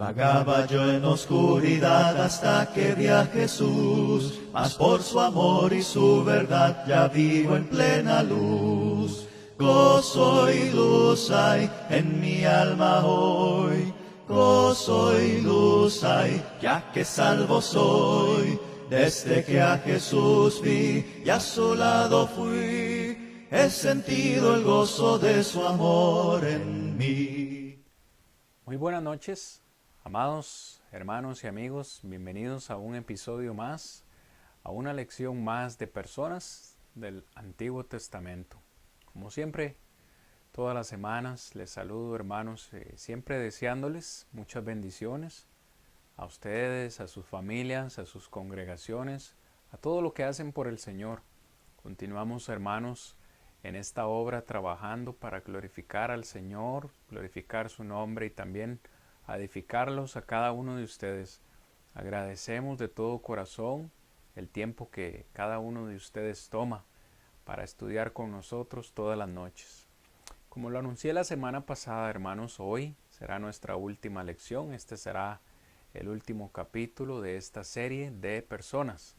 Vagaba yo en oscuridad hasta que vi a Jesús, mas por su amor y su verdad ya vivo en plena luz. Gozo y luz hay en mi alma hoy, gozo y luz hay, ya que salvo soy. Desde que a Jesús vi y a su lado fui, he sentido el gozo de su amor en mí. Muy buenas noches, amados hermanos y amigos, bienvenidos a un episodio más, a una lección más de personas del Antiguo Testamento. Como siempre, todas las semanas les saludo, hermanos, siempre deseándoles muchas bendiciones a ustedes, a sus familias, a sus congregaciones, a todo lo que hacen por el Señor. Continuamos, hermanos, en esta obra trabajando para glorificar al Señor, glorificar su nombre y también a edificarlos a cada uno de ustedes. Agradecemos de todo corazón el tiempo que cada uno de ustedes toma para estudiar con nosotros todas las noches. Como lo anuncié la semana pasada, hermanos, hoy será nuestra última lección. Este será el último capítulo de esta serie de personas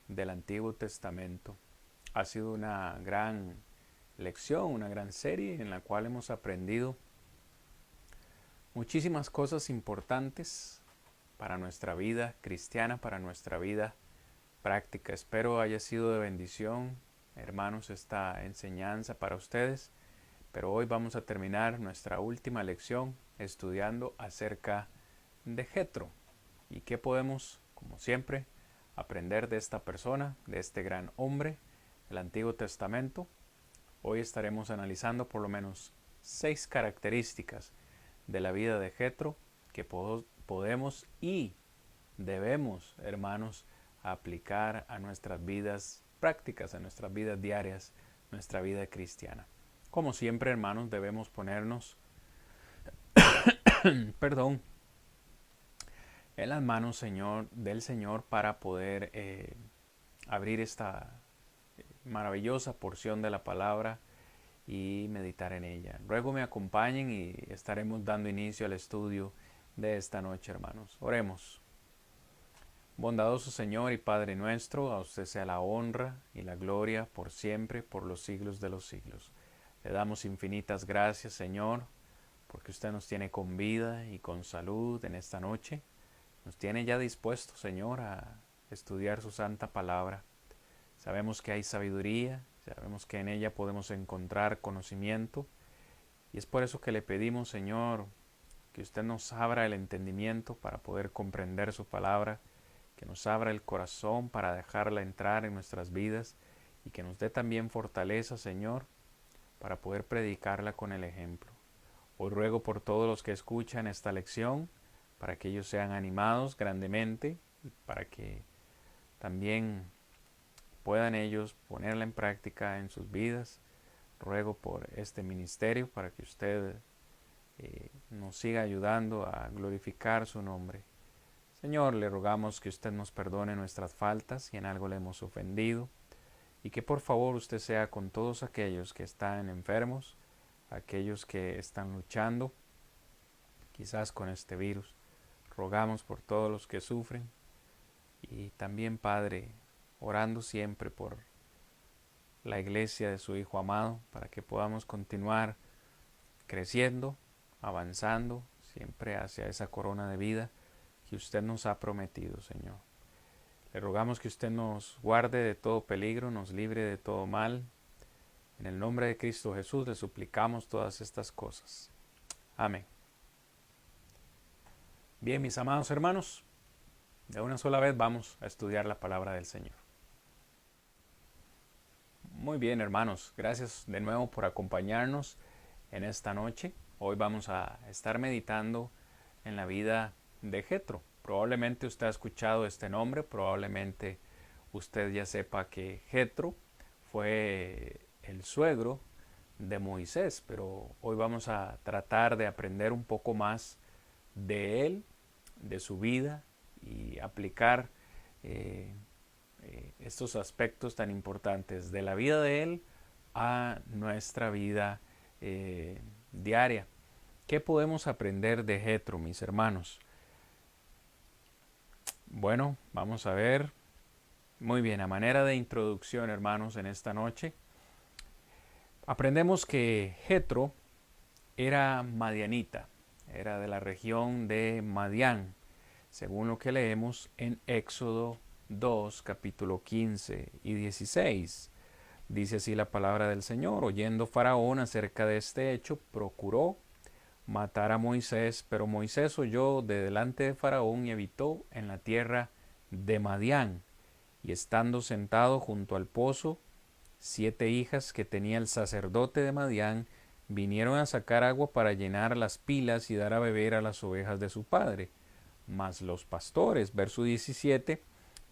del Antiguo Testamento. Ha sido una gran lección, una gran serie en la cual hemos aprendido muchísimas cosas importantes para nuestra vida cristiana, para nuestra vida práctica. Espero haya sido de bendición, hermanos, esta enseñanza para ustedes. Pero hoy vamos a terminar nuestra última lección estudiando acerca de Jetro y qué podemos, como siempre, aprender de esta persona, de este gran hombre del Antiguo Testamento. Hoy estaremos analizando por lo menos 6 características de la vida de Jetro que podemos y debemos, hermanos, aplicar a nuestras vidas prácticas, a nuestras vidas diarias, nuestra vida cristiana. Como siempre, hermanos, debemos ponernos en las manos del Señor para poder abrir esta maravillosa porción de la palabra y meditar en ella. Ruego me acompañen y estaremos dando inicio al estudio de esta noche, hermanos. Oremos. Bondadoso Señor y Padre nuestro, a usted sea la honra y la gloria por siempre, por los siglos de los siglos. Le damos infinitas gracias, Señor, porque usted nos tiene con vida y con salud en esta noche. Nos tiene ya dispuesto, Señor, a estudiar su santa palabra. Sabemos que hay sabiduría, sabemos que en ella podemos encontrar conocimiento, y es por eso que le pedimos, Señor, que usted nos abra el entendimiento para poder comprender su palabra, que nos abra el corazón para dejarla entrar en nuestras vidas y que nos dé también fortaleza, Señor, para poder predicarla con el ejemplo. Hoy ruego por todos los que escuchan esta lección, para que ellos sean animados grandemente, para que también puedan ellos ponerla en práctica en sus vidas. Ruego por este ministerio para que usted nos siga ayudando a glorificar su nombre. Señor, le rogamos que usted nos perdone nuestras faltas si en algo le hemos ofendido, y que por favor usted sea con todos aquellos que están enfermos, aquellos que están luchando quizás con este virus. Rogamos por todos los que sufren y también, Padre, orando siempre por la iglesia de su Hijo amado, para que podamos continuar creciendo, avanzando siempre hacia esa corona de vida que usted nos ha prometido, Señor. Le rogamos que usted nos guarde de todo peligro, nos libre de todo mal. En el nombre de Cristo Jesús le suplicamos todas estas cosas. Amén. Bien, mis amados hermanos, de una sola vez vamos a estudiar la palabra del Señor. Muy bien, hermanos, gracias de nuevo por acompañarnos en esta noche. Hoy vamos a estar meditando en la vida de Jetro. Probablemente usted ha escuchado este nombre, probablemente usted ya sepa que Jetro fue el suegro de Moisés, pero hoy vamos a tratar de aprender un poco más de él, de su vida y aplicar estos aspectos tan importantes de la vida de él a nuestra vida diaria. ¿Qué podemos aprender de Jetro, mis hermanos? Bueno, vamos a ver. Muy bien, a manera de introducción, hermanos, en esta noche, aprendemos que Jetro era madianita, era de la región de Madián, según lo que leemos en Éxodo 2, capítulo 15 y 16. Dice así la palabra del Señor: oyendo Faraón acerca de este hecho, procuró matar a Moisés, pero Moisés huyó de delante de Faraón y habitó en la tierra de Madián. Y estando sentado junto al pozo, 7 hijas que tenía el sacerdote de Madián vinieron a sacar agua para llenar las pilas y dar a beber a las ovejas de su padre. Mas los pastores, verso 17,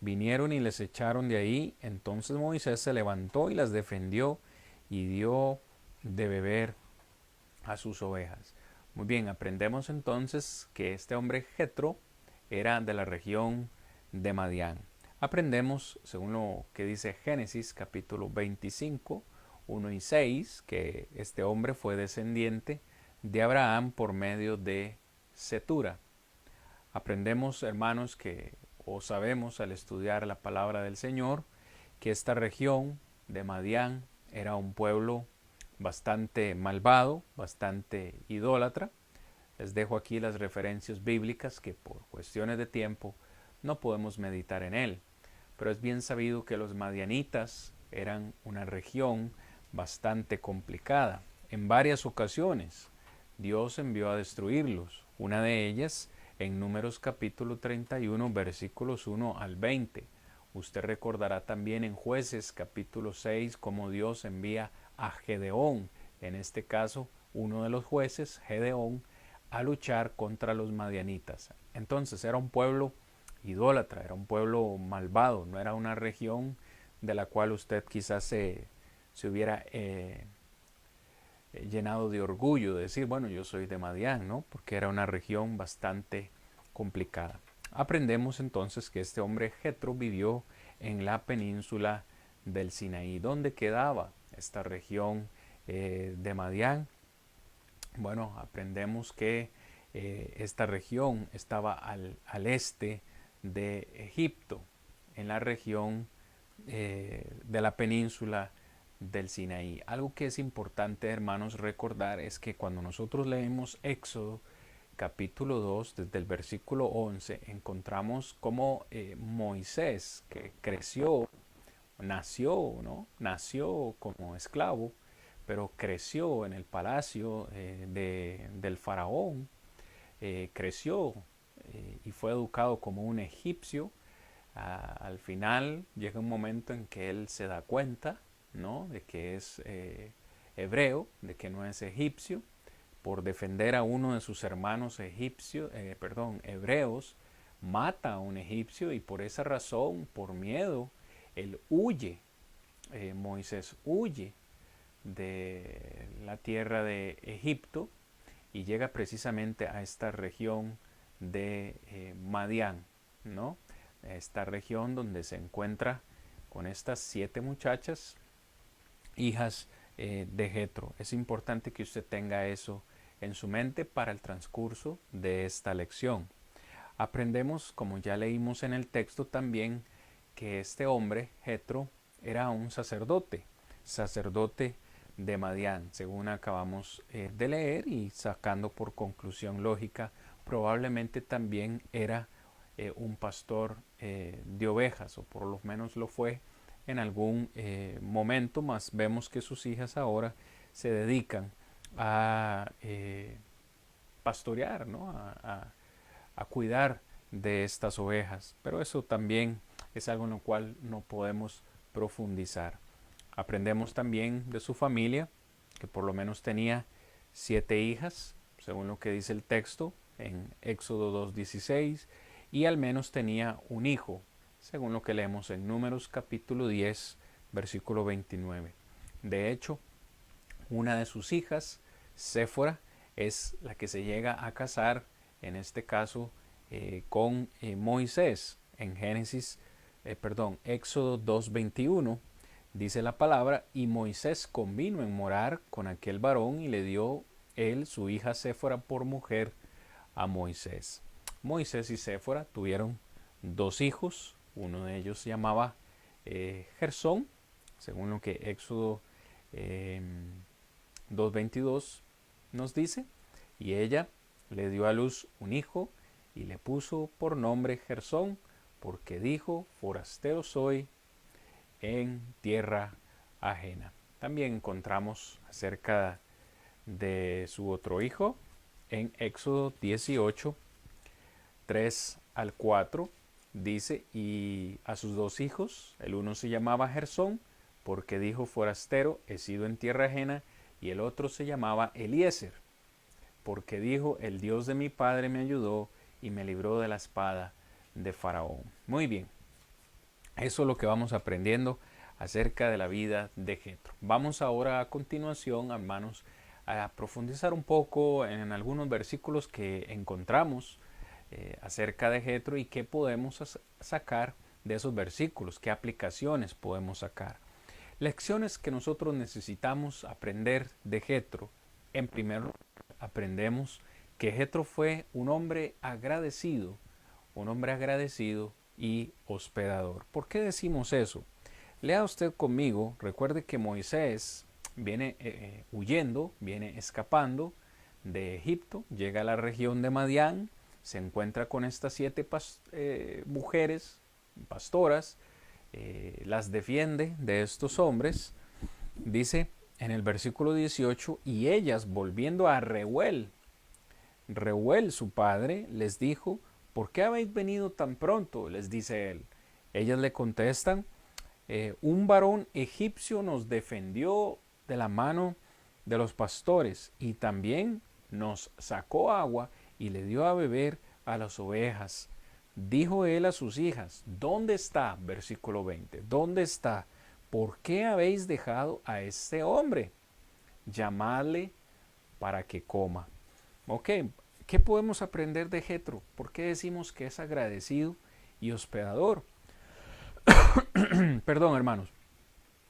vinieron y les echaron de ahí. Entonces Moisés se levantó y las defendió y dio de beber a sus ovejas. Muy bien, aprendemos entonces que este hombre Jetro era de la región de Madián. Aprendemos, según lo que dice Génesis capítulo 25, 1 y 6, que este hombre fue descendiente de Abraham por medio de Cetura. Aprendemos, hermanos, que o sabemos al estudiar la palabra del Señor, que esta región de Madián era un pueblo bastante malvado, bastante idólatra. Les dejo aquí las referencias bíblicas que por cuestiones de tiempo no podemos meditar en él. Pero es bien sabido que los madianitas eran una región bastante complicada. En varias ocasiones Dios envió a destruirlos. Una de ellas en Números capítulo 31, versículos 1 al 20. Usted recordará también en Jueces capítulo 6 cómo Dios envía a Gedeón, en este caso uno de los jueces, Gedeón, a luchar contra los madianitas. Entonces era un pueblo idólatra, era un pueblo malvado, no era una región de la cual usted quizás se hubiera llenado de orgullo de decir, bueno, yo soy de Madián, ¿no? Porque era una región bastante complicada. Aprendemos entonces que este hombre Jetro vivió en la península del Sinaí. ¿Dónde quedaba esta región de Madián? Bueno, aprendemos que esta región estaba al este de Egipto, en la región de la península del Sinaí. Algo que es importante, hermanos, recordar es que cuando nosotros leemos Éxodo capítulo 2, desde el versículo 11, encontramos cómo Moisés, que nació, ¿no? Nació como esclavo, pero creció en el palacio del faraón, creció y fue educado como un egipcio. Al final llega un momento en que él se da cuenta, ¿no? De que es hebreo, de que no es egipcio. Por defender a uno de sus hermanos hebreos, mata a un egipcio y por esa razón, por miedo, él huye. Moisés huye de la tierra de Egipto y llega precisamente a esta región de Madián, ¿no? Esta región donde se encuentra con estas 7 muchachas, hijas de Jetro. Es importante que usted tenga eso en su mente para el transcurso de esta lección. Aprendemos, como ya leímos en el texto también, que este hombre, Jetro, era un sacerdote de Madián, según acabamos de leer, y sacando por conclusión lógica, probablemente también era un pastor de ovejas, o por lo menos lo fue en algún momento, más vemos que sus hijas ahora se dedican a pastorear, ¿no? A cuidar de estas ovejas, pero eso también es algo en lo cual no podemos profundizar. Aprendemos también de su familia, que por lo menos tenía 7 hijas, según lo que dice el texto en Éxodo 2:16, y al menos tenía un hijo, según lo que leemos en Números capítulo 10, versículo 29. De hecho, una de sus hijas, Séfora, es la que se llega a casar, en este caso, con Moisés. En Éxodo 2:21, dice la palabra, y Moisés convino en morar con aquel varón y le dio él su hija Séfora por mujer a Moisés. Moisés y Séfora tuvieron dos hijos, uno de ellos se llamaba Gersón, según lo que Éxodo 2:22 nos dice, y ella le dio a luz un hijo y le puso por nombre Gersón, porque dijo, forastero soy en tierra ajena. También encontramos acerca de su otro hijo en Éxodo 18, 3 al 4, dice, y a sus dos hijos, el uno se llamaba Gersón, porque dijo, forastero, he sido en tierra ajena, y el otro se llamaba Eliezer, porque dijo, el Dios de mi padre me ayudó y me libró de la espada de Faraón. Muy bien, eso es lo que vamos aprendiendo acerca de la vida de Jetro. Vamos ahora a continuación, hermanos, a profundizar un poco en algunos versículos que encontramos acerca de Jetro y qué podemos sacar de esos versículos, qué aplicaciones podemos sacar. Lecciones que nosotros necesitamos aprender de Jetro. En primer lugar, aprendemos que Jetro fue un hombre agradecido y hospedador. ¿Por qué decimos eso? Lea usted conmigo, recuerde que Moisés viene huyendo, viene escapando de Egipto, llega a la región de Madián, se encuentra con estas 7 mujeres, pastoras, las defiende de estos hombres, dice en el versículo 18, y ellas volviendo a Reuel su padre, les dijo, ¿por qué habéis venido tan pronto? Les dice él. Ellas le contestan, un varón egipcio nos defendió de la mano de los pastores y también nos sacó agua y le dio a beber a las ovejas. Dijo él a sus hijas, ¿dónde está? Versículo 20, ¿dónde está? ¿Por qué habéis dejado a este hombre? Llamadle para que coma. Ok, ¿qué podemos aprender de Jetro? ¿Por qué decimos que es agradecido y hospedador? Perdón, hermanos.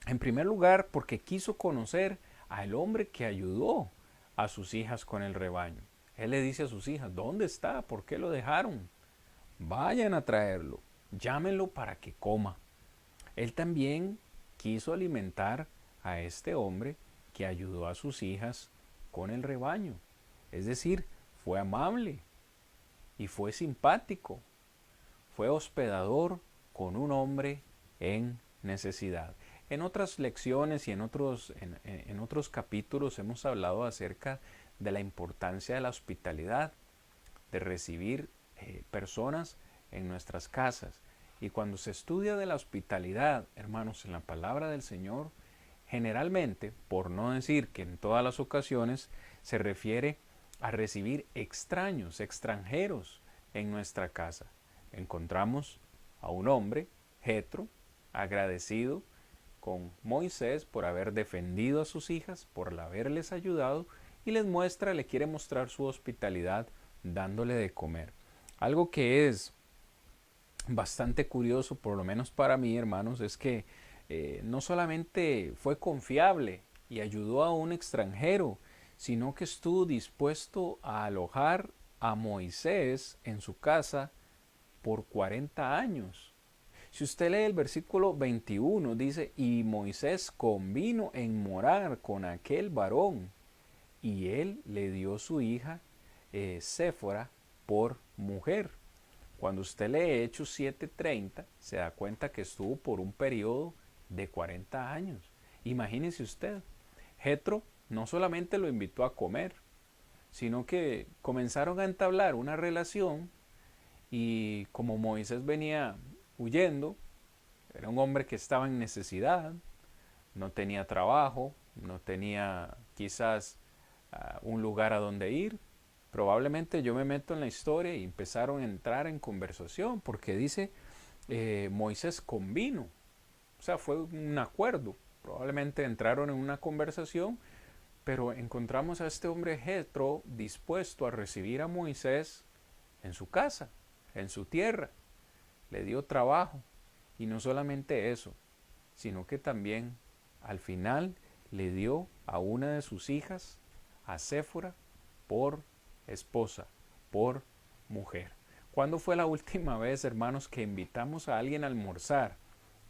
En primer lugar, porque quiso conocer al hombre que ayudó a sus hijas con el rebaño. Él le dice a sus hijas, ¿dónde está? ¿Por qué lo dejaron? Vayan a traerlo, llámenlo para que coma. Él también quiso alimentar a este hombre que ayudó a sus hijas con el rebaño. Es decir, fue amable y fue simpático, fue hospedador con un hombre en necesidad. En otras lecciones y en otros capítulos hemos hablado acerca de la importancia de la hospitalidad, de recibir personas en nuestras casas. Y cuando se estudia de la hospitalidad, hermanos, en la palabra del Señor, generalmente, por no decir que en todas las ocasiones, se refiere a recibir extraños, extranjeros en nuestra casa. Encontramos a un hombre, Jetro, agradecido con Moisés por haber defendido a sus hijas, por haberles ayudado, y le quiere mostrar su hospitalidad dándole de comer. Algo que es bastante curioso, por lo menos para mí, hermanos, es que no solamente fue confiable y ayudó a un extranjero, sino que estuvo dispuesto a alojar a Moisés en su casa por 40 años. Si usted lee el versículo 21, dice, y Moisés convino en morar con aquel varón, y él le dio su hija Séfora por mujer. Cuando usted lee Hechos 7:30, se da cuenta que estuvo por un periodo de 40 años. Imagínese usted, Jetro no solamente lo invitó a comer, sino que comenzaron a entablar una relación y como Moisés venía huyendo, era un hombre que estaba en necesidad, no tenía trabajo, no tenía quizás un lugar a donde ir. Probablemente yo me meto en la historia y empezaron a entrar en conversación porque dice Moisés convino, o sea, fue un acuerdo. Probablemente entraron en una conversación, pero encontramos a este hombre Jetro dispuesto a recibir a Moisés en su casa, en su tierra. Le dio trabajo y no solamente eso, sino que también al final le dio a una de sus hijas, a Séfora, por esposa, por mujer. ¿Cuándo fue la última vez, hermanos, que invitamos a alguien a almorzar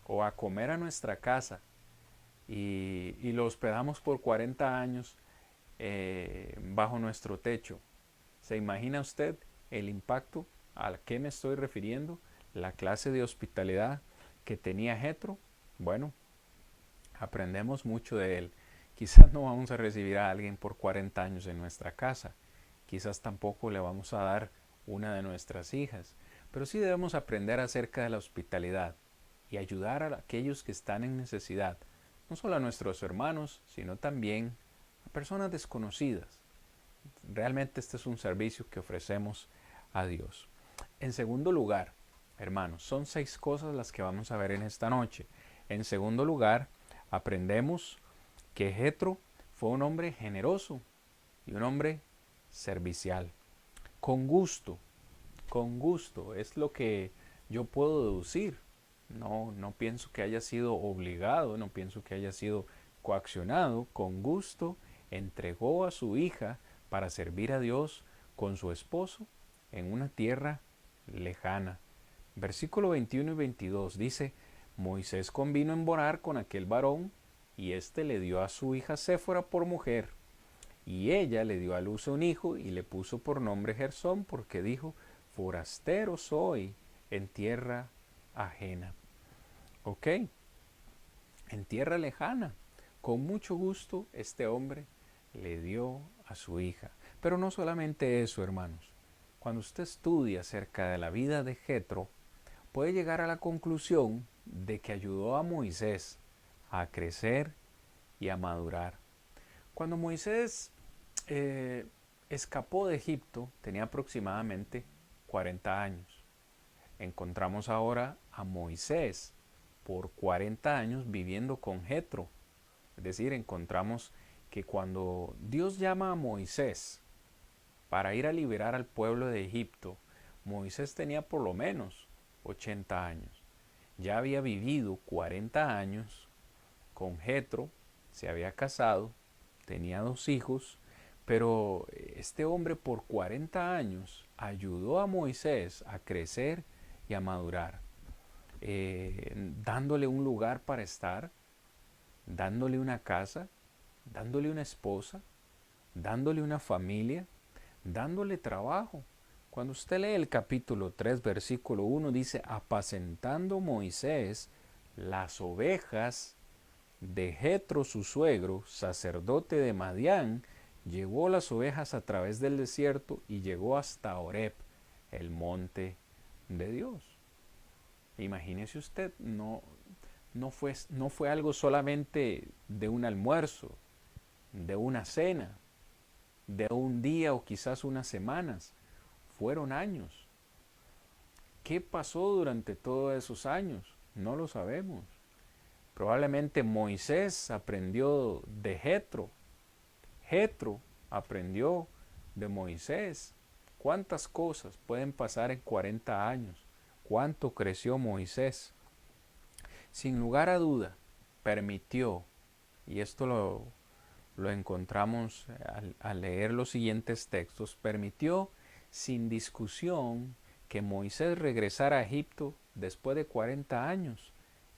o a comer a nuestra casa y lo hospedamos por 40 años bajo nuestro techo? ¿Se imagina usted el impacto a qué me estoy refiriendo? La clase de hospitalidad que tenía Jetro. Bueno, aprendemos mucho de él. Quizás no vamos a recibir a alguien por 40 años en nuestra casa. Quizás tampoco le vamos a dar una de nuestras hijas. Pero sí debemos aprender acerca de la hospitalidad y ayudar a aquellos que están en necesidad. No solo a nuestros hermanos, sino también a personas desconocidas. Realmente este es un servicio que ofrecemos a Dios. En segundo lugar, hermanos, son 6 cosas las que vamos a ver en esta noche. En segundo lugar, aprendemos que Jetro fue un hombre generoso y un hombre servicial. Con gusto, es lo que yo puedo deducir. No pienso que haya sido obligado, no pienso que haya sido coaccionado. Con gusto entregó a su hija para servir a Dios con su esposo en una tierra lejana. Versículo 21 y 22 dice: Moisés convino en morar con aquel varón, y éste le dio a su hija Séfora por mujer. Y ella le dio a luz a un hijo y le puso por nombre Gersón, porque dijo: forastero soy en tierra ajena. Ok, en tierra lejana. Con mucho gusto este hombre le dio a su hija. Pero no solamente eso, hermanos. Cuando usted estudia acerca de la vida de Jetro, puede llegar a la conclusión de que ayudó a Moisés a crecer y a madurar. Cuando Moisés escapó de Egipto, tenía aproximadamente 40 años. Encontramos ahora a Moisés por 40 años viviendo con Jetro. Es decir, encontramos que cuando Dios llama a Moisés para ir a liberar al pueblo de Egipto, Moisés tenía por lo menos 80 años. Ya había vivido 40 años con Jetro, se había casado, tenía 2 hijos, pero este hombre por 40 años ayudó a Moisés a crecer y a madurar, dándole un lugar para estar, dándole una casa, dándole una esposa, dándole una familia, dándole trabajo. Cuando usted lee el capítulo 3, versículo 1, dice: apacentando Moisés las ovejas de Jetro su suegro, sacerdote de Madián, llevó las ovejas a través del desierto y llegó hasta Horeb, el monte de Dios. Imagínese usted, no fue algo solamente de un almuerzo, de una cena, de un día o quizás unas semanas. Fueron años. ¿Qué pasó durante todos esos años? No lo sabemos. Probablemente Moisés aprendió de Jetro. Jetro aprendió de Moisés. ¿Cuántas cosas pueden pasar en 40 años? ¿Cuánto creció Moisés? Sin lugar a duda, permitió, y esto lo encontramos al leer los siguientes textos, permitió sin discusión que Moisés regresara a Egipto después de 40 años,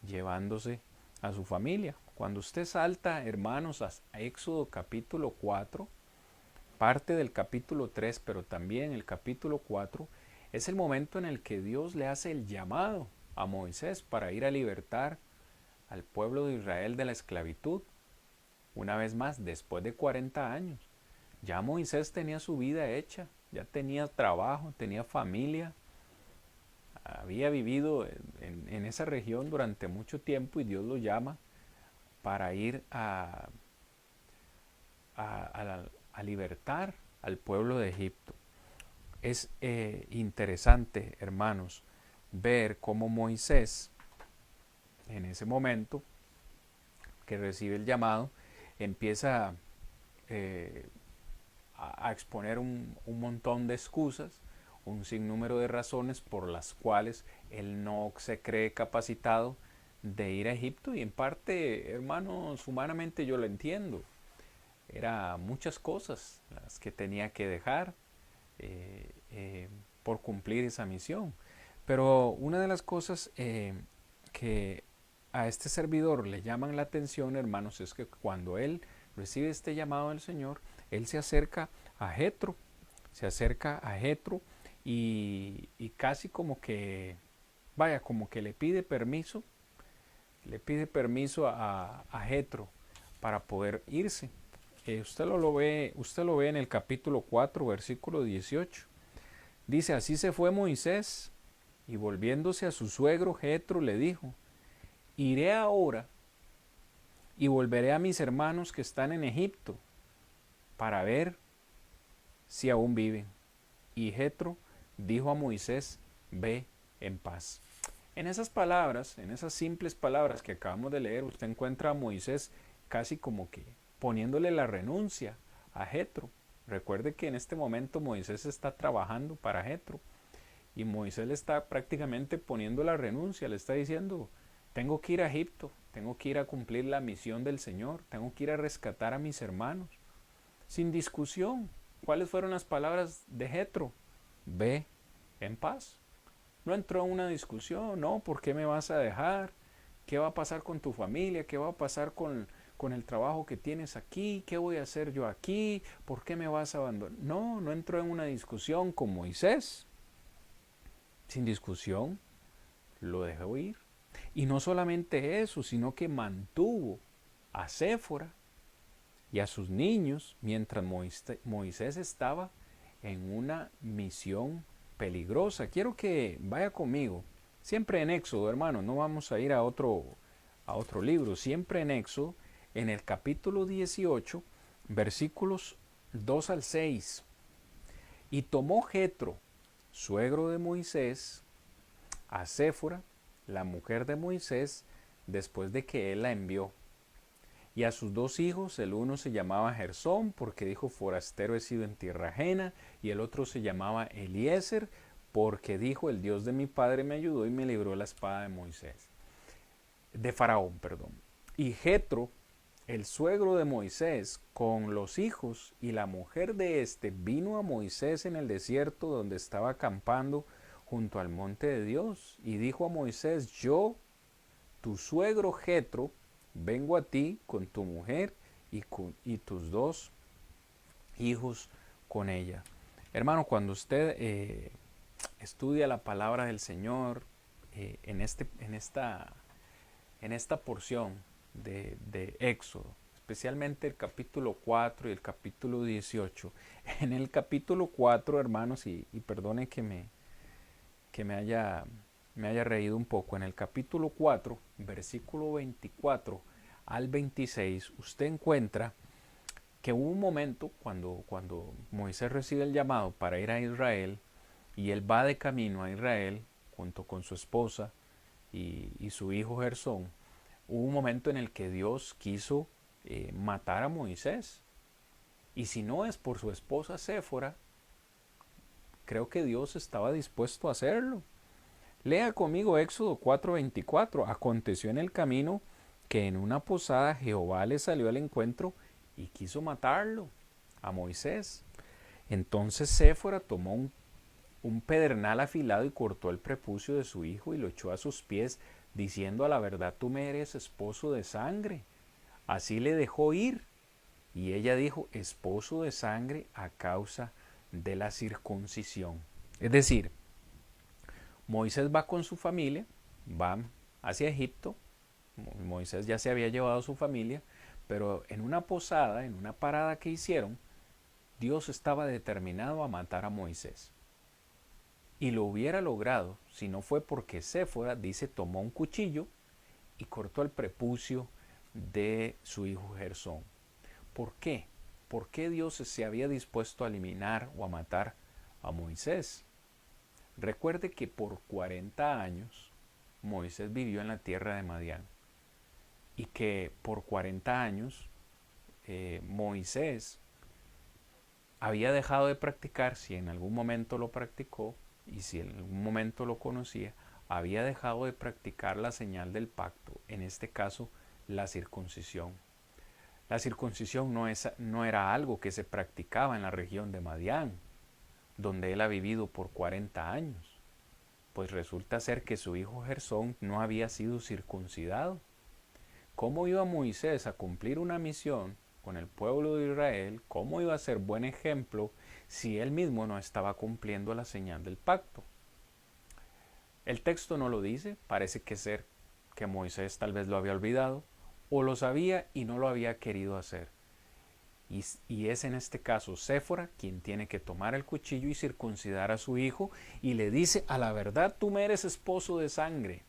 llevándose a su familia. Cuando usted salta, hermanos, a Éxodo capítulo 4, parte del capítulo 3, pero también el capítulo 4, es el momento en el que Dios le hace el llamado a Moisés para ir a libertar al pueblo de Israel de la esclavitud. Una vez más, después de 40 años, ya Moisés tenía su vida hecha, ya tenía trabajo, tenía familia, había vivido en esa región durante mucho tiempo y Dios lo llama para ir a libertar al pueblo de Egipto. Es interesante, hermanos, ver cómo Moisés, en ese momento que recibe el llamado, empieza a exponer un montón de excusas, un sinnúmero de razones por las cuales él no se cree capacitado de ir a Egipto, y en parte, hermanos, humanamente yo lo entiendo. Era muchas cosas las que tenía que dejar, por cumplir esa misión. Pero una de las cosas que a este servidor le llaman la atención, hermanos, es que cuando él recibe este llamado del Señor, él se acerca a Jetro, y casi como que, vaya, como que le pide permiso a Jetro para poder irse. Usted lo ve en el capítulo 4, versículo 18. Dice, así se fue Moisés, y volviéndose a su suegro Jetro le dijo, iré ahora y volveré a mis hermanos que están en Egipto para ver si aún viven. Y Jetro dijo a Moisés, ve en paz. En esas palabras, en esas simples palabras que acabamos de leer, usted encuentra a Moisés casi como que poniéndole la renuncia a Jetro. Recuerde que en este momento Moisés está trabajando para Jetro y Moisés le está prácticamente poniendo la renuncia, le está diciendo, tengo que ir a Egipto, tengo que ir a cumplir la misión del Señor, tengo que ir a rescatar a mis hermanos. Sin discusión, ¿cuáles fueron las palabras de Jetro? Ve en paz. No entró en una discusión, no, ¿por qué me vas a dejar? ¿Qué va a pasar con tu familia? ¿Qué va a pasar con el trabajo que tienes aquí? ¿Qué voy a hacer yo aquí? ¿Por qué me vas a abandonar? No, no entró en una discusión con Moisés. Sin discusión, lo dejó ir. Y no solamente eso, sino que mantuvo a Séfora y a sus niños mientras Moisés estaba en una misión peligrosa. Quiero que vaya conmigo, siempre en Éxodo, hermano, no vamos a ir a otro libro, siempre en Éxodo, en el capítulo 18, versículos 2 al 6. Y tomó Jetro, suegro de Moisés, a Séfora, la mujer de Moisés, después de que él la envió. Y a sus dos hijos, el uno se llamaba Gersón, porque dijo, forastero he sido en tierra ajena, y el otro se llamaba Eliezer, porque dijo, el Dios de mi padre me ayudó y me libró la espada de Moisés, de Faraón, perdón. Y Jetro, el suegro de Moisés, con los hijos y la mujer de éste, vino a Moisés en el desierto donde estaba acampando junto al monte de Dios, y dijo a Moisés, yo, tu suegro Jetro, vengo a ti con tu mujer y tus dos hijos con ella. Hermano, cuando usted estudia la palabra del Señor en esta porción de Éxodo, especialmente el capítulo 4 y el capítulo 18, en el capítulo 4, hermanos, y perdone que me haya reído un poco, en el capítulo 4, versículo 24 al 26, usted encuentra que hubo un momento cuando Moisés recibe el llamado para ir a Israel, y él va de camino a Israel junto con su esposa y su hijo Gersón. Hubo un momento en el que Dios quiso matar a Moisés, y si no es por su esposa Séfora, creo que Dios estaba dispuesto a hacerlo. Lea conmigo Éxodo 4:24. Aconteció en el camino que en una posada Jehová le salió al encuentro y quiso matarlo, a Moisés. Entonces Séfora tomó un pedernal afilado y cortó el prepucio de su hijo y lo echó a sus pies, diciendo, a la verdad tú me eres esposo de sangre. Así le dejó ir. Y ella dijo, esposo de sangre a causa de la circuncisión. Es decir, Moisés va con su familia, va hacia Egipto. Moisés ya se había llevado a su familia, pero en una posada, en una parada que hicieron, Dios estaba determinado a matar a Moisés. Y lo hubiera logrado si no fue porque Séfora, dice, tomó un cuchillo y cortó el prepucio de su hijo Gersón. ¿Por qué? ¿Por qué Dios se había dispuesto a eliminar o a matar a Moisés? Recuerde que por 40 años Moisés vivió en la tierra de Madián, y que por 40 años Moisés había dejado de practicar, si en algún momento lo practicó y si en algún momento lo conocía, había dejado de practicar la señal del pacto, en este caso la circuncisión. La circuncisión no era algo que se practicaba en la región de Madián. donde él ha vivido por 40 años. Pues resulta ser que su hijo Gersón no había sido circuncidado. ¿Cómo iba Moisés a cumplir una misión con el pueblo de Israel? ¿Cómo iba a ser buen ejemplo si él mismo no estaba cumpliendo la señal del pacto? El texto no lo dice, parece que Moisés tal vez lo había olvidado, o lo sabía y no lo había querido hacer. Y es en este caso Séfora quien tiene que tomar el cuchillo y circuncidar a su hijo, y le dice: a la verdad tú me eres esposo de sangre.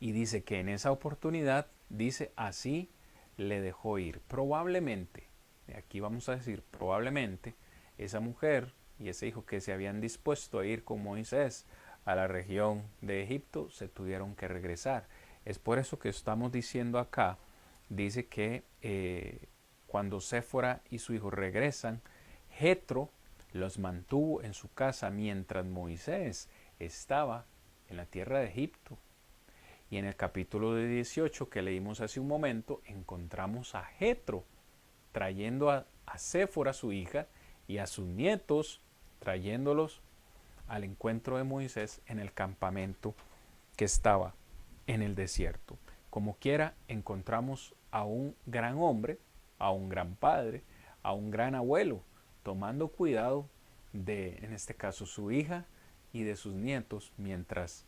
Y dice que en esa oportunidad, dice, así le dejó ir. Probablemente, aquí vamos a decir probablemente, esa mujer y ese hijo que se habían dispuesto a ir con Moisés a la región de Egipto se tuvieron que regresar. Es por eso que estamos diciendo acá, dice que cuando Séfora y su hijo regresan, Jetro los mantuvo en su casa mientras Moisés estaba en la tierra de Egipto. Y en el capítulo 18 que leímos hace un momento, encontramos a Jetro trayendo a Séfora, su hija, y a sus nietos, trayéndolos al encuentro de Moisés en el campamento que estaba en el desierto. Como quiera, encontramos a un gran hombre, a un gran padre, a un gran abuelo, tomando cuidado de, en este caso, su hija y de sus nietos, mientras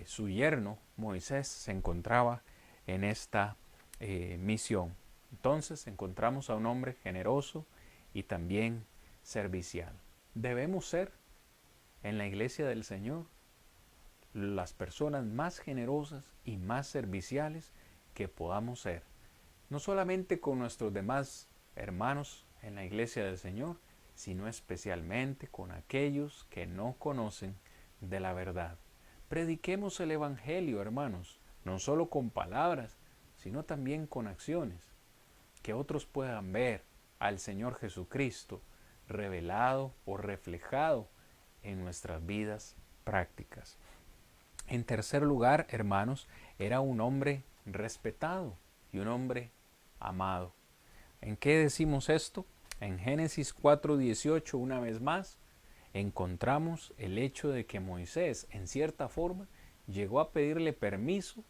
su yerno Moisés se encontraba en esta misión. Entonces encontramos a un hombre generoso y también servicial. Debemos ser en la iglesia del Señor las personas más generosas y más serviciales que podamos ser, no solamente con nuestros demás hermanos en la iglesia del Señor, sino especialmente con aquellos que no conocen de la verdad. Prediquemos el Evangelio, hermanos, no solo con palabras, sino también con acciones, que otros puedan ver al Señor Jesucristo revelado o reflejado en nuestras vidas prácticas. En tercer lugar, hermanos, era un hombre respetado y un hombre amado. ¿En qué decimos esto? En Génesis 4:18, una vez más, encontramos el hecho de que Moisés, en cierta forma, llegó a pedirle permiso,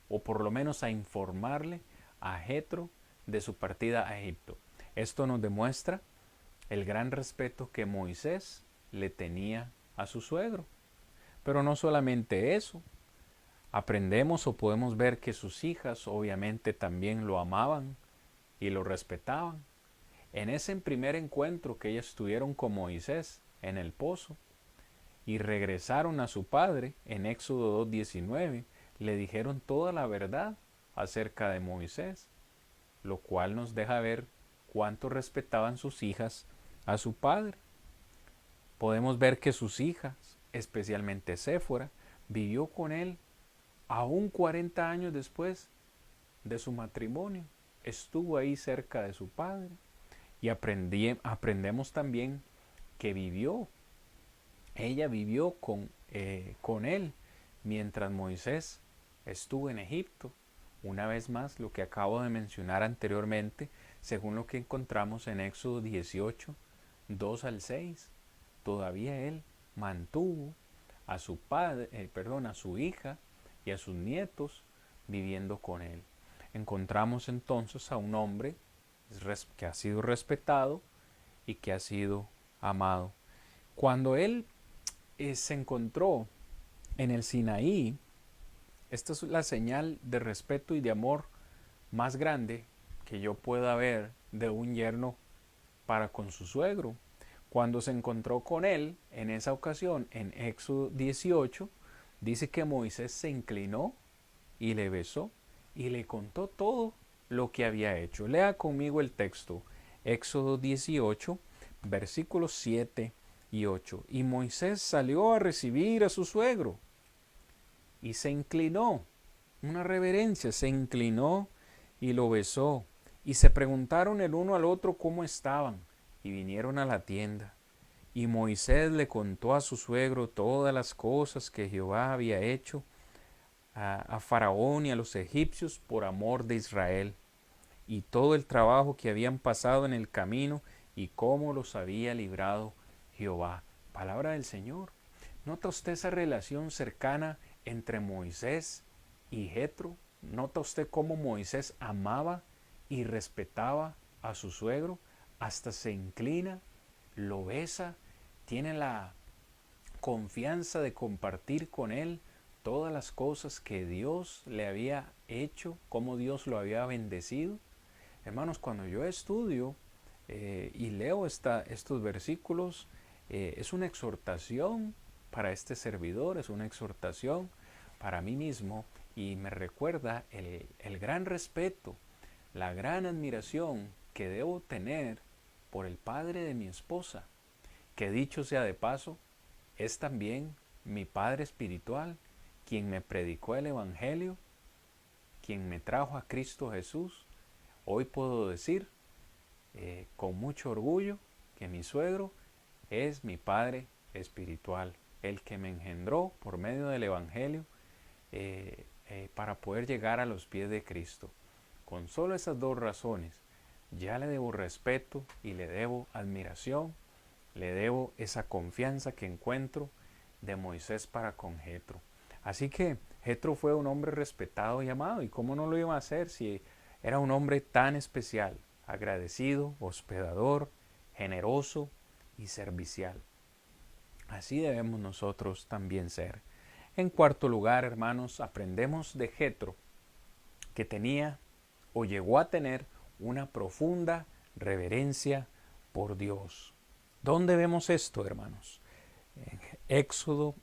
o por lo menos a informarle a Jetro de su partida a Egipto. Esto nos demuestra el gran respeto que Moisés le tenía a su suegro. Pero no solamente eso, aprendemos o podemos ver que sus hijas obviamente también lo amaban y lo respetaban. En ese primer encuentro que ellas tuvieron con Moisés en el pozo y regresaron a su padre en Éxodo 2:19, le dijeron toda la verdad acerca de Moisés, lo cual nos deja ver cuánto respetaban sus hijas a su padre. Podemos ver que sus hijas, especialmente Séfora, vivió con él aún 40 años después de su matrimonio. Estuvo ahí cerca de su padre. Y aprendemos también que ella vivió con él mientras Moisés estuvo en Egipto. Una vez más, lo que acabo de mencionar anteriormente, según lo que encontramos en Éxodo 18, 2 al 6. Todavía él mantuvo a su a su hija y a sus nietos viviendo con él. Encontramos entonces a un hombre que ha sido respetado y que ha sido amado. Cuando él se encontró en el Sinaí, esta es la señal de respeto y de amor más grande que yo pueda ver de un yerno para con su suegro. Cuando se encontró con él en esa ocasión, en Éxodo 18, dice que Moisés se inclinó y le besó y le contó todo lo que había hecho. Lea conmigo el texto, Éxodo 18, versículos 7 y 8. Y Moisés salió a recibir a su suegro y se inclinó, una reverencia, se inclinó y lo besó. Y se preguntaron el uno al otro cómo estaban y vinieron a la tienda. Y Moisés le contó a su suegro todas las cosas que Jehová había hecho a Faraón y a los egipcios por amor de Israel, y todo el trabajo que habían pasado en el camino y cómo los había librado Jehová. Palabra del Señor. ¿Nota usted esa relación cercana entre Moisés y Jetro? ¿Nota usted cómo Moisés amaba y respetaba a su suegro? Hasta se inclina, lo besa, tiene la confianza de compartir con él todas las cosas que Dios le había hecho, cómo Dios lo había bendecido. Hermanos, cuando yo estudio y leo estos versículos, es una exhortación para este servidor, es una exhortación para mí mismo y me recuerda el gran respeto, la gran admiración que debo tener por el padre de mi esposa, que dicho sea de paso, es también mi padre espiritual, quien me predicó el Evangelio, quien me trajo a Cristo Jesús. Hoy puedo decir con mucho orgullo que mi suegro es mi padre espiritual, el que me engendró por medio del Evangelio para poder llegar a los pies de Cristo. Con solo esas dos razones, ya le debo respeto y le debo admiración, le debo esa confianza que encuentro de Moisés para con Jetro. Así que Jetro fue un hombre respetado y amado, y cómo no lo iba a hacer si era un hombre tan especial, agradecido, hospedador, generoso y servicial. Así debemos nosotros también ser. En cuarto lugar, hermanos, aprendemos de Jetro que tenía o llegó a tener una profunda reverencia por Dios. ¿Dónde vemos esto, hermanos? En Éxodo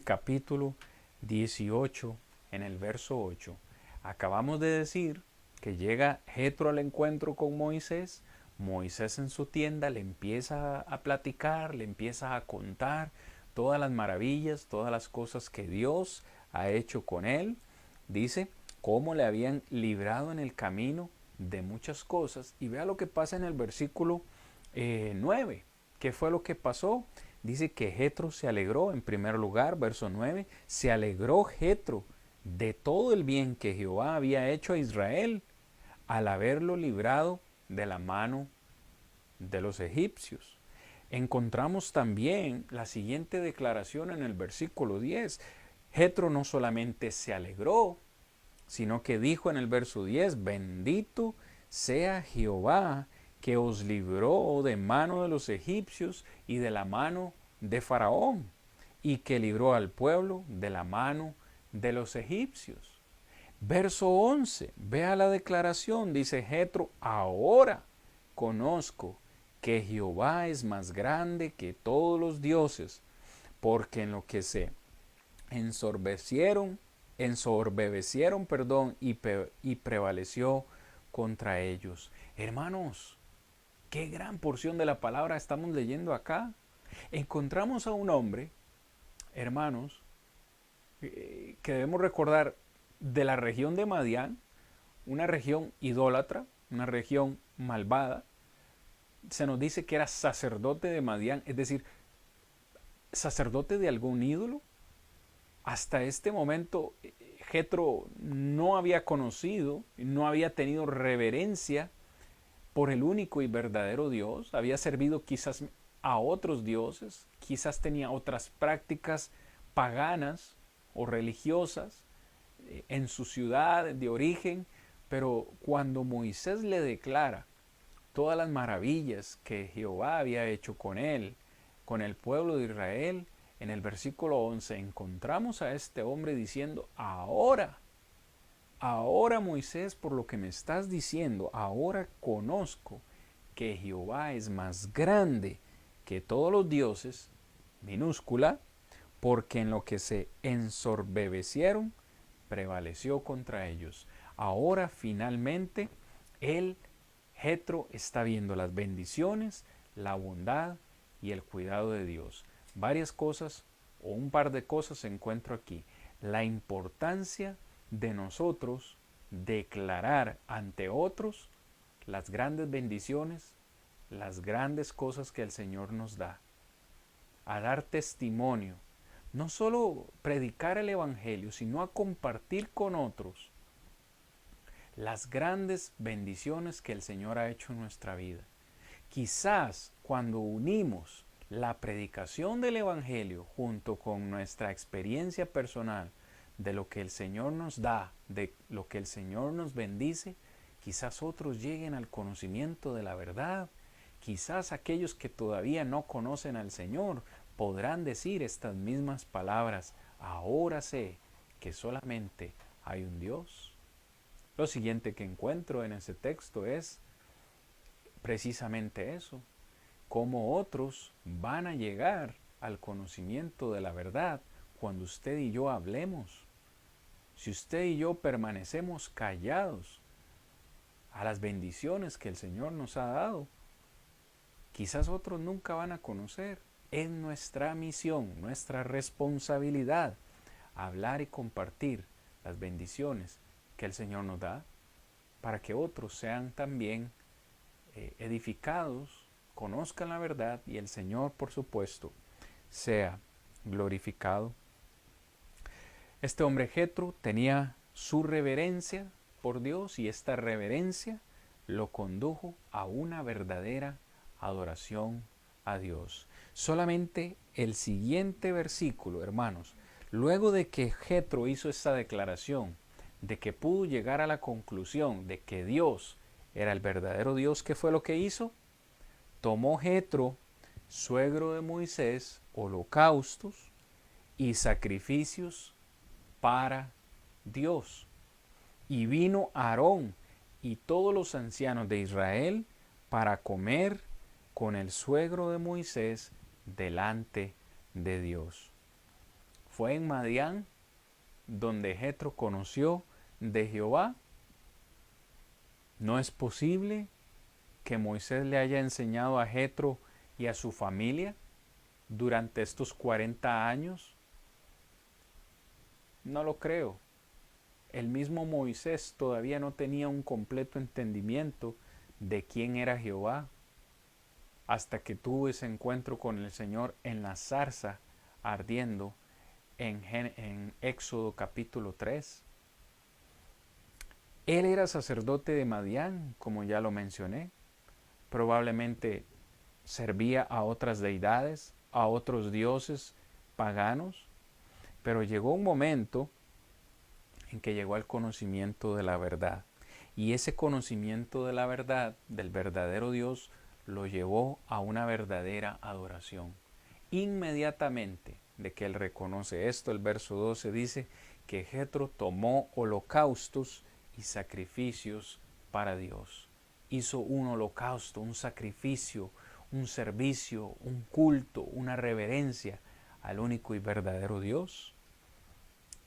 capítulo 18, en el verso 8. Acabamos de decir que llega Jetro al encuentro con Moisés. Moisés en su tienda le empieza a platicar, le empieza a contar todas las maravillas, todas las cosas que Dios ha hecho con él. Dice cómo le habían librado en el camino de muchas cosas. Y vea lo que pasa en el versículo 9. ¿Qué fue lo que pasó? Dice que Jetro se alegró, en primer lugar, verso 9, se alegró Jetro de todo el bien que Jehová había hecho a Israel al haberlo librado de la mano de los egipcios. Encontramos también la siguiente declaración en el versículo 10. Jetro no solamente se alegró, sino que dijo en el verso 10, bendito sea Jehová que os libró de mano de los egipcios y de la mano de Faraón, y que libró al pueblo de la mano de los egipcios. Verso 11, vea la declaración, dice Jetro, ahora conozco que Jehová es más grande que todos los dioses, porque en lo que se ensorbecieron, y prevaleció contra ellos. Hermanos, qué gran porción de la palabra estamos leyendo acá. Encontramos a un hombre, hermanos, que debemos recordar de la región de Madián, una región idólatra, una región malvada. Se nos dice que era sacerdote de Madián, es decir, sacerdote de algún ídolo. Hasta este momento Jetro no había conocido, no había tenido reverencia por el único y verdadero Dios, había servido quizás a otros dioses, quizás tenía otras prácticas paganas o religiosas en su ciudad de origen, pero cuando Moisés le declara todas las maravillas que Jehová había hecho con él, con el pueblo de Israel, en el versículo 11 encontramos a este hombre diciendo, ahora Moisés, por lo que me estás diciendo, ahora conozco que Jehová es más grande que todos los dioses, minúscula, porque en lo que se ensorbebecieron, prevaleció contra ellos. Ahora finalmente, Jetro está viendo las bendiciones, la bondad y el cuidado de Dios. Varias cosas o un par de cosas encuentro aquí. La importancia de nosotros declarar ante otros las grandes bendiciones, las grandes cosas que el Señor nos da. A dar testimonio. No solo predicar el Evangelio, sino a compartir con otros las grandes bendiciones que el Señor ha hecho en nuestra vida. Quizás cuando unimos la predicación del Evangelio junto con nuestra experiencia personal de lo que el Señor nos da, de lo que el Señor nos bendice, quizás otros lleguen al conocimiento de la verdad. Quizás aquellos que todavía no conocen al Señor podrán decir estas mismas palabras: ahora sé que solamente hay un Dios. Lo siguiente que encuentro en ese texto es precisamente eso: cómo otros van a llegar al conocimiento de la verdad cuando usted y yo hablemos. Si usted y yo permanecemos callados a las bendiciones que el Señor nos ha dado, quizás otros nunca van a conocer. Es nuestra misión, nuestra responsabilidad, hablar y compartir las bendiciones que el Señor nos da para que otros sean también edificados, conozcan la verdad y el Señor, por supuesto, sea glorificado. Este hombre Jetro tenía su reverencia por Dios y esta reverencia lo condujo a una verdadera adoración a Dios. Solamente el siguiente versículo, hermanos, luego de que Jetro hizo esta declaración, de que pudo llegar a la conclusión de que Dios era el verdadero Dios, ¿qué fue lo que hizo? Tomó Jetro, suegro de Moisés, holocaustos y sacrificios para Dios. Y vino Aarón y todos los ancianos de Israel para comer con el suegro de Moisés delante de Dios. Fue en Madián donde Jetro conoció de Jehová. No es posible que Moisés le haya enseñado a Jetro y a su familia durante estos 40 años. No lo creo. El mismo Moisés todavía no tenía un completo entendimiento de quién era Jehová hasta que tuvo ese encuentro con el Señor en la zarza ardiendo en Éxodo capítulo 3. Él era sacerdote de Madián, como ya lo mencioné. Probablemente servía a otras deidades, a otros dioses paganos, pero llegó un momento en que llegó al conocimiento de la verdad. Y ese conocimiento de la verdad, del verdadero Dios, lo llevó a una verdadera adoración. Inmediatamente de que él reconoce esto, el verso 12 dice que Jetro tomó holocaustos y sacrificios para Dios. Hizo un holocausto, un sacrificio, un servicio, un culto, una reverencia al único y verdadero Dios.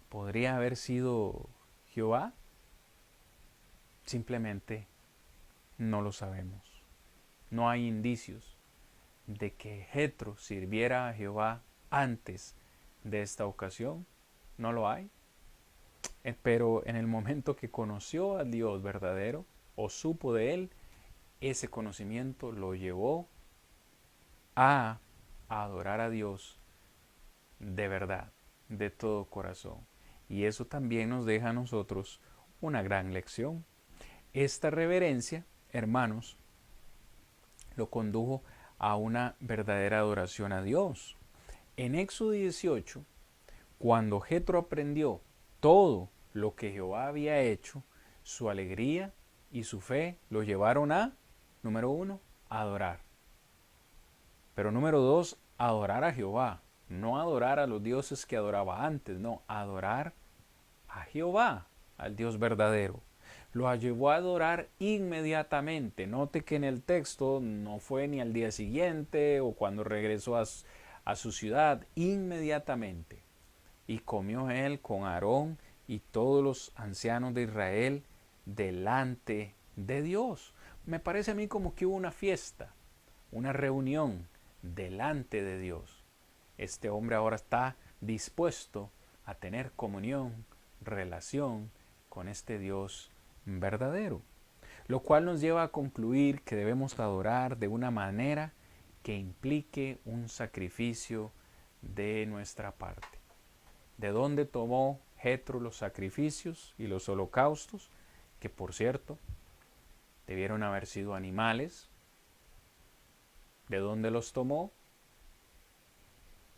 ¿Podría haber sido Jehová? Simplemente no lo sabemos. No hay indicios de que Jetro sirviera a Jehová antes de esta ocasión. No lo hay. Pero en el momento que conoció al Dios verdadero o supo de él, ese conocimiento lo llevó a adorar a Dios de verdad, de todo corazón. Y eso también nos deja a nosotros una gran lección. Esta reverencia, hermanos, lo condujo a una verdadera adoración a Dios. En Éxodo 18, cuando Jetro aprendió todo lo que Jehová había hecho, su alegría y su fe lo llevaron a, número 1, adorar. Pero número 2, adorar a Jehová. No adorar a los dioses que adoraba antes, no, adorar a Jehová, al Dios verdadero. Lo llevó a adorar inmediatamente. Note que en el texto no fue ni al día siguiente o cuando regresó a su ciudad, inmediatamente. Y comió él con Aarón y todos los ancianos de Israel delante de Dios. Me parece a mí como que hubo una fiesta, una reunión delante de Dios. Este hombre ahora está dispuesto a tener comunión, relación con este Dios verdadero, lo cual nos lleva a concluir que debemos adorar de una manera que implique un sacrificio de nuestra parte. ¿De dónde tomó Jetro los sacrificios y los holocaustos? Que por cierto, debieron haber sido animales. ¿De dónde los tomó?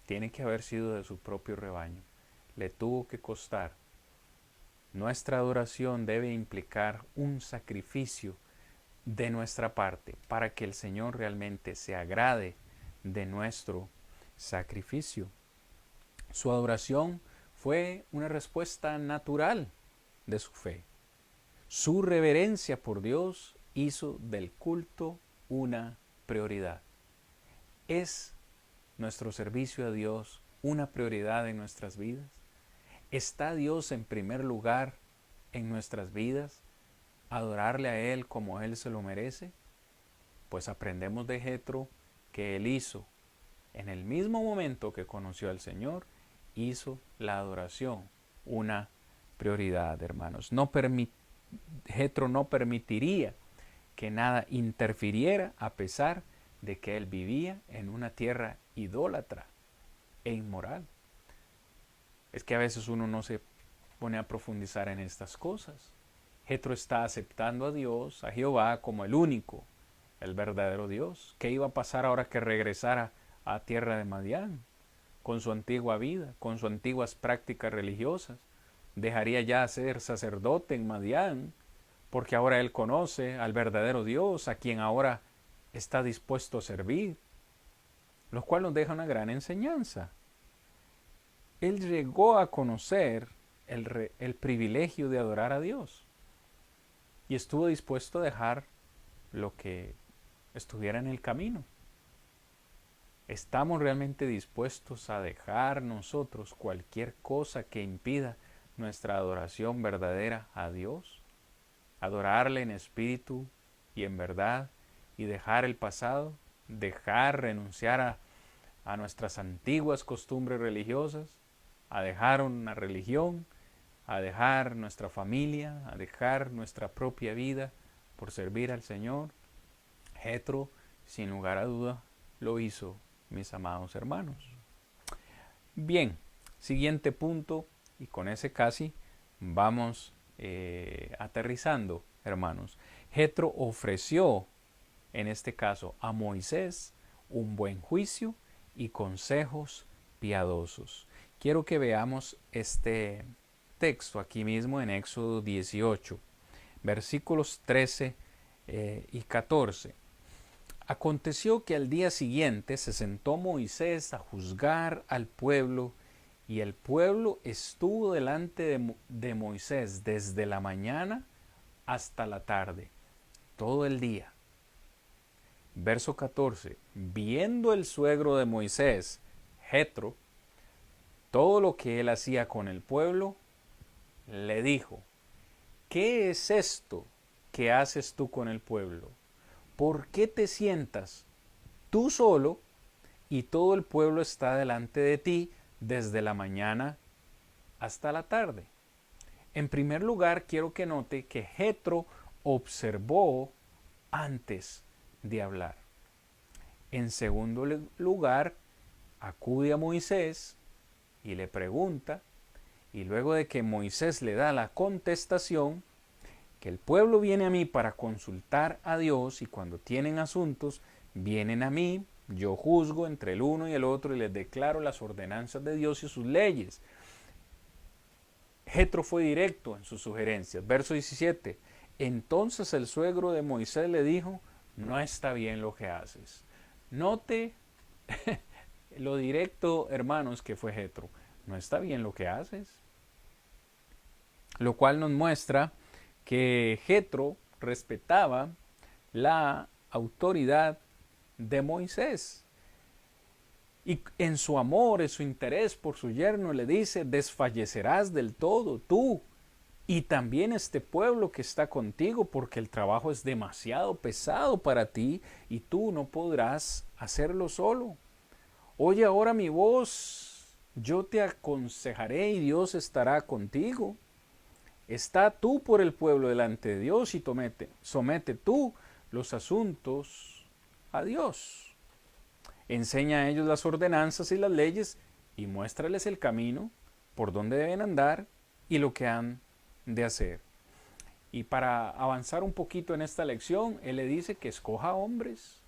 tiene que haber sido de su propio rebaño. Le tuvo que costar. Nuestra adoración debe implicar un sacrificio de nuestra parte para que el Señor realmente se agrade de nuestro sacrificio. Su adoración fue una respuesta natural de su fe. Su reverencia por Dios hizo del culto una prioridad. ¿Es nuestro servicio a Dios una prioridad en nuestras vidas? ¿Está Dios en primer lugar en nuestras vidas? ¿Adorarle a Él como Él se lo merece? Pues aprendemos de Jetro que él hizo, en el mismo momento que conoció al Señor, hizo la adoración una prioridad, hermanos. Jetro no permitiría que nada interfiriera, a pesar de que él vivía en una tierra idólatra e inmoral. Es que a veces uno no se pone a profundizar en estas cosas. Jetro está aceptando a Dios, a Jehová, como el único, el verdadero Dios. ¿Qué iba a pasar ahora que regresara a tierra de Madián? Con su antigua vida, con sus antiguas prácticas religiosas. Dejaría ya ser sacerdote en Madián, porque ahora él conoce al verdadero Dios, a quien ahora está dispuesto a servir, lo cual nos deja una gran enseñanza. Él llegó a conocer el privilegio de adorar a Dios y estuvo dispuesto a dejar lo que estuviera en el camino. ¿Estamos realmente dispuestos a dejar nosotros cualquier cosa que impida nuestra adoración verdadera a Dios? Adorarle en espíritu y en verdad, y dejar el pasado, renunciar a nuestras antiguas costumbres religiosas, a dejar una religión, a dejar nuestra familia, a dejar nuestra propia vida por servir al Señor. Jetro, sin lugar a duda, lo hizo, mis amados hermanos. Bien, siguiente punto, y con ese casi vamos aterrizando, hermanos. Jetro ofreció, en este caso, a Moisés un buen juicio y consejos piadosos. Quiero que veamos este texto aquí mismo en Éxodo 18, versículos 13 y 14. Aconteció que al día siguiente se sentó Moisés a juzgar al pueblo, y el pueblo estuvo delante de Moisés desde la mañana hasta la tarde, todo el día. Verso 14. Viendo el suegro de Moisés, Jetro, todo lo que él hacía con el pueblo, le dijo: ¿qué es esto que haces tú con el pueblo? ¿Por qué te sientas tú solo y todo el pueblo está delante de ti desde la mañana hasta la tarde? En primer lugar, quiero que note que Jetro observó antes de hablar. En segundo lugar, acude a Moisés y le pregunta, y luego de que Moisés le da la contestación, que el pueblo viene a mí para consultar a Dios, y cuando tienen asuntos vienen a mí, yo juzgo entre el uno y el otro y les declaro las ordenanzas de Dios y sus leyes. Jetro fue directo en sus sugerencias. Verso 17. Entonces el suegro de Moisés le dijo: no está bien lo que haces. Note lo directo, hermanos, que fue Jetro. No está bien lo que haces. Lo cual nos muestra que Jetro respetaba la autoridad de Moisés. Y en su amor, en su interés por su yerno, le dice: desfallecerás del todo tú y también este pueblo que está contigo, porque el trabajo es demasiado pesado para ti y tú no podrás hacerlo solo. Oye ahora mi voz, yo te aconsejaré y Dios estará contigo. Está tú por el pueblo delante de Dios y somete tú los asuntos a Dios. Enseña a ellos las ordenanzas y las leyes y muéstrales el camino por donde deben andar y lo que han de hacer. Y para avanzar un poquito en esta lección, él le dice que escoja hombres,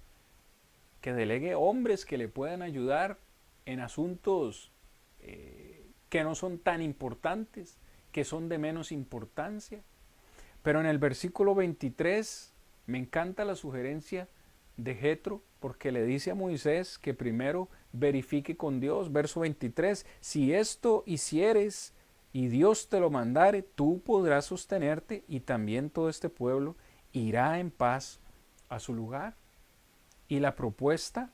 que delegue hombres que le puedan ayudar en asuntos que no son tan importantes, que son de menos importancia. Pero en el versículo 23 me encanta la sugerencia de Jetro, porque le dice a Moisés que primero verifique con Dios. Verso 23, si esto hicieres y Dios te lo mandare, tú podrás sostenerte y también todo este pueblo irá en paz a su lugar. Y la propuesta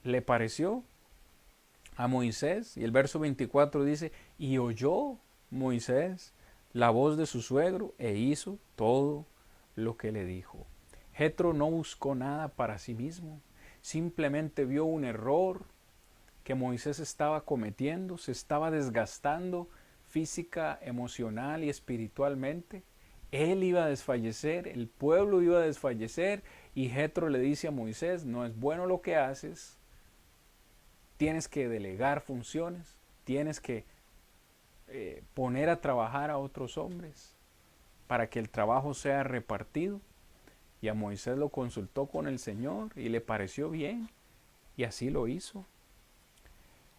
le pareció a Moisés, y el verso 24 dice, y oyó Moisés la voz de su suegro e hizo todo lo que le dijo. Jetro no buscó nada para sí mismo, simplemente vio un error que Moisés estaba cometiendo, se estaba desgastando física, emocional y espiritualmente. Él iba a desfallecer, el pueblo iba a desfallecer, y Jetro le dice a Moisés, no es bueno lo que haces, tienes que delegar funciones, tienes que poner a trabajar a otros hombres para que el trabajo sea repartido. Y a Moisés lo consultó con el Señor y le pareció bien, y así lo hizo.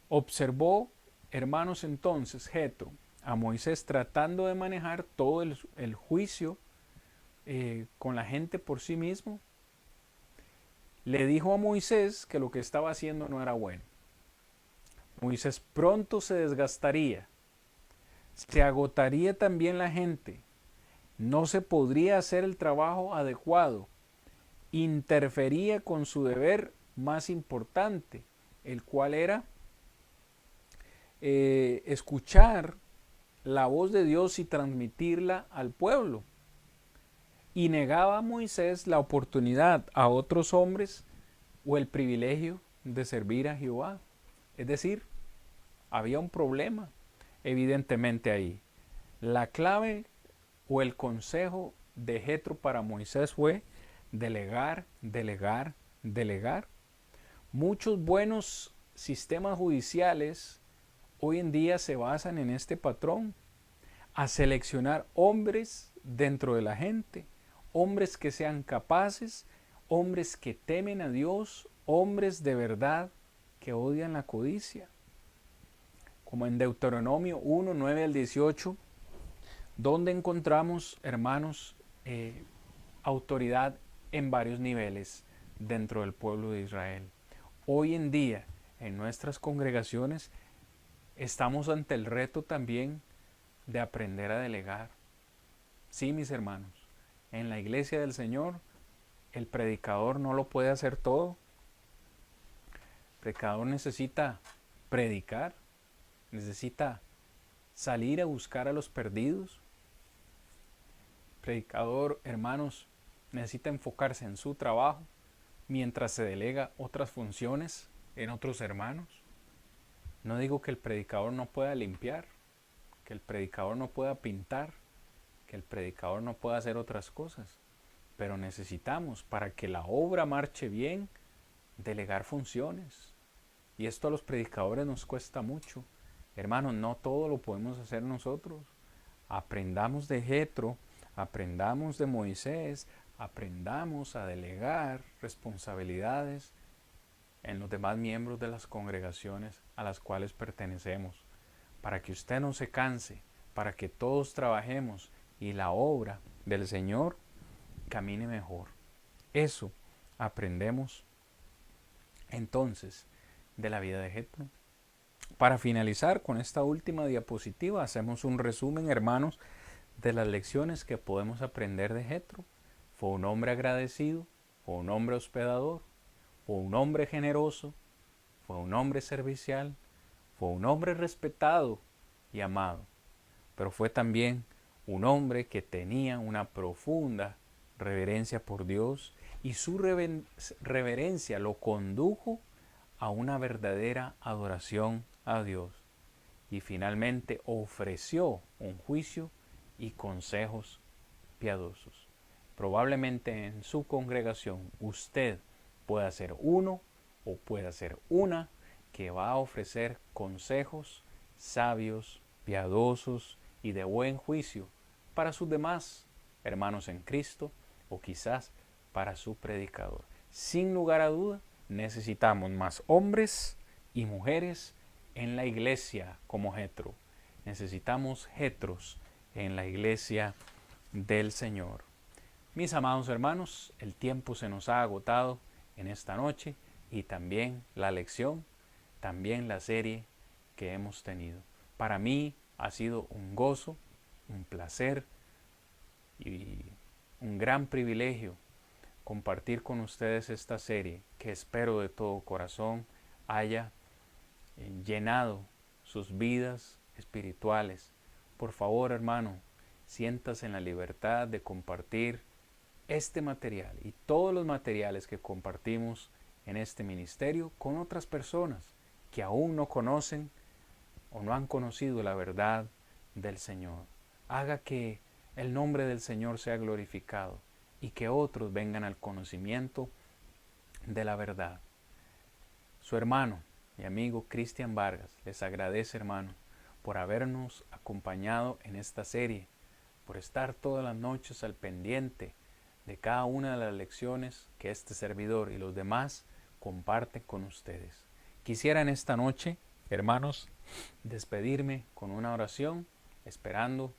Observó, hermanos, entonces Jetro a Moisés tratando de manejar todo el juicio con la gente por sí mismo. Le dijo a Moisés que lo que estaba haciendo no era bueno. Moisés pronto se desgastaría, se agotaría también la gente, no se podría hacer el trabajo adecuado, interfería con su deber más importante, el cual era escuchar la voz de Dios y transmitirla al pueblo. Y negaba a Moisés la oportunidad a otros hombres o el privilegio de servir a Jehová. Es decir, había un problema evidentemente ahí. La clave o el consejo de Jetro para Moisés fue delegar, delegar, delegar. Muchos buenos sistemas judiciales hoy en día se basan en este patrón, a seleccionar hombres dentro de la gente, hombres que sean capaces, hombres que temen a Dios, hombres de verdad que odian la codicia. Como en Deuteronomio 1, 9 al 18, donde encontramos, hermanos, autoridad en varios niveles dentro del pueblo de Israel. Hoy en día, en nuestras congregaciones, estamos ante el reto también de aprender a delegar. Sí, mis hermanos, en la iglesia del Señor, el predicador no lo puede hacer todo. El predicador necesita predicar, necesita salir a buscar a los perdidos. El predicador, hermanos, necesita enfocarse en su trabajo mientras se delega otras funciones en otros hermanos. No digo que el predicador no pueda limpiar, que el predicador no pueda pintar, que el predicador no pueda hacer otras cosas, pero necesitamos, para que la obra marche bien, delegar funciones. Y esto a los predicadores nos cuesta mucho. Hermanos, no todo lo podemos hacer nosotros. Aprendamos de Jetro, aprendamos de Moisés, aprendamos a delegar responsabilidades en los demás miembros de las congregaciones a las cuales pertenecemos, para que usted no se canse, para que todos trabajemos y la obra del Señor camine mejor. Eso aprendemos entonces de la vida de Jetro. Para finalizar con esta última diapositiva, hacemos un resumen, hermanos, de las lecciones que podemos aprender de Jetro. Fue un hombre agradecido, fue un hombre hospedador, fue un hombre generoso, fue un hombre servicial, fue un hombre respetado y amado, pero fue también un hombre que tenía una profunda reverencia por Dios, y su reverencia lo condujo a una verdadera adoración a Dios. Y finalmente ofreció un juicio y consejos piadosos. Probablemente en su congregación usted pueda ser uno o pueda ser una que va a ofrecer consejos sabios, piadosos y de buen juicio para sus demás hermanos en Cristo, o quizás para su predicador. Sin lugar a duda, necesitamos más hombres y mujeres en la iglesia como Jetro. Necesitamos Jetros en la iglesia del Señor. Mis amados hermanos, el tiempo se nos ha agotado en esta noche y también la lección, también la serie que hemos tenido. Para mí ha sido un gozo, un placer y un gran privilegio compartir con ustedes esta serie que espero de todo corazón haya llenado sus vidas espirituales. Por favor, hermano, siéntase en la libertad de compartir este material y todos los materiales que compartimos en este ministerio con otras personas que aún no conocen o no han conocido la verdad del Señor. Haga que el nombre del Señor sea glorificado y que otros vengan al conocimiento de la verdad. Su hermano y amigo Cristian Vargas les agradece, hermano, por habernos acompañado en esta serie, por estar todas las noches al pendiente de cada una de las lecciones que este servidor y los demás comparten con ustedes. Quisiera en esta noche, hermanos, despedirme con una oración, esperando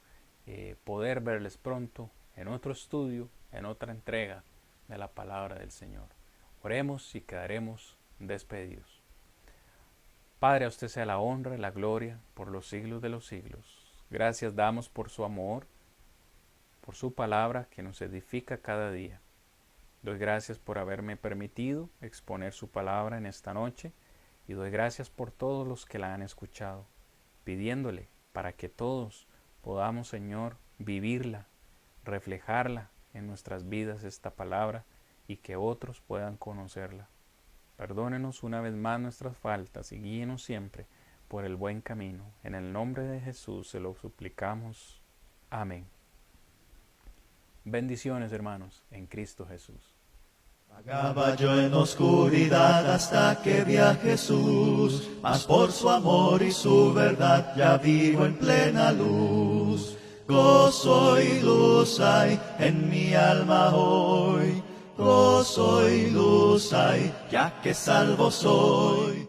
poder verles pronto en otro estudio, en otra entrega de la palabra del Señor. Oremos y quedaremos despedidos. Padre, a usted sea la honra y la gloria por los siglos de los siglos. Gracias damos por su amor, por su palabra que nos edifica cada día. Doy gracias por haberme permitido exponer su palabra en esta noche y doy gracias por todos los que la han escuchado, pidiéndole para que todos podamos, Señor, vivirla, reflejarla en nuestras vidas esta palabra y que otros puedan conocerla. Perdónenos una vez más nuestras faltas y guíenos siempre por el buen camino. En el nombre de Jesús se lo suplicamos. Amén. Bendiciones, hermanos, en Cristo Jesús. Vagaba yo en oscuridad hasta que vi a Jesús, mas por su amor y su verdad ya vivo en plena luz. Gozo y luz hay en mi alma hoy, gozo y luz hay, ya que salvo soy.